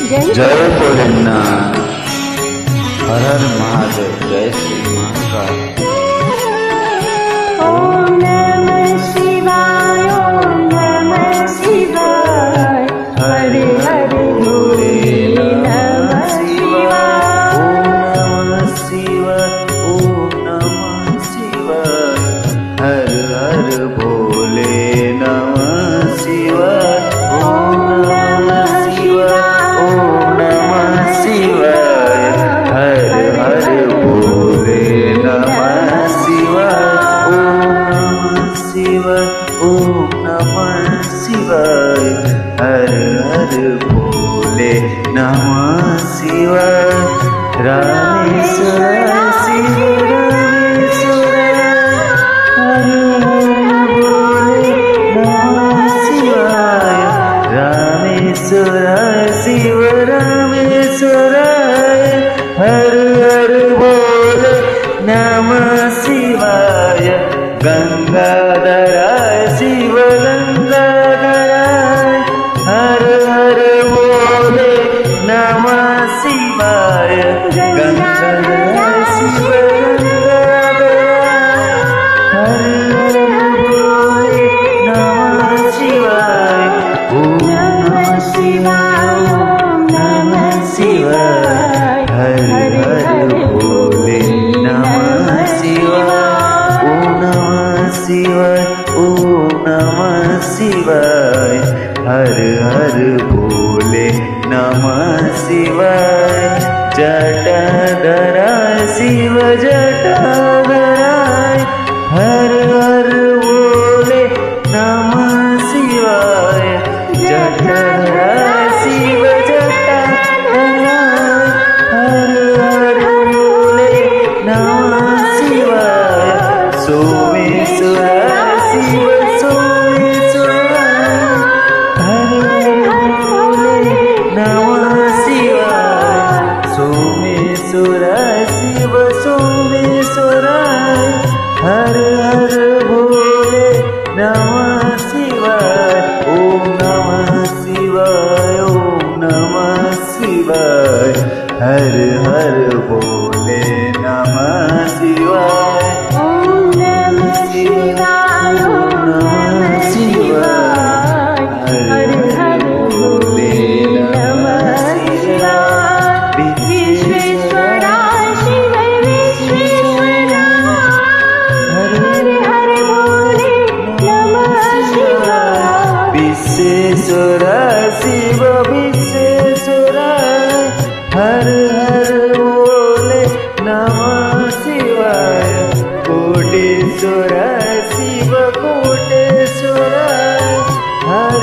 जय भोलेनाथ। हर हर महादेव। जय श्री महाकाल। ओम नमः शिवाय, ओम नमः शिवाय, हर हर भोले नमः शिवाय। ओम नमः शिवाय, ओम नमः शिवाय, हर हर भोले नमः शिवाय। ओम नमः शिवाय, ओम नमः शिवाय, हर हर भोले नमः शिवाय। ओम नमः शिवाय, हर हर भोले नमः शिवाय। रामेश्वर शिव रामेश्वर, हर हर भोले नमः शिवाय। रामेश्वर शिव रामेश्वर, हर हर भोले नमः शिवाय। गंगाधर शिव गंगाधर, हर हर भोले नमः शिवाय। गंगाधर शिव गंगाधर, हर हर भोले नमः शिवाय। ओम नमः शिवाय, ओम नमः शिवाय, हर हर भोले नमः शिवाय। ओम नमः शिवाय, ओम नमः शिवाय, हर हर भोले नमः शिवाय। जटाधर शिव जटाधर, हर हर भोले नमः शिवाय। जटाधर शिव जटाधर, हर हर भोले नमः शिवाय। सोमेश्वर शिव सोमेश्वर, हर हर भोले नमः शिवाय। सोमेश्वर शिव सोमेश्वर, हर हर भोले नमः शिवाय। ओम नमः शिवाय, ओम नमः शिवाय, हर हर भोले नमः शिवाय। ओम नमः शिवाय, ओम नमः शिवाय, हर हर भोले नमः शिवाय। विश्वेश्वरा शिव विश्वेश्वरा, हर हर भोले नमः शिवाय। विश्वेश्वर शिव विश्वेश्वर, हर हर भोले नमः शिवाय। कोटेश्वर शिव कोटेश्वर, हर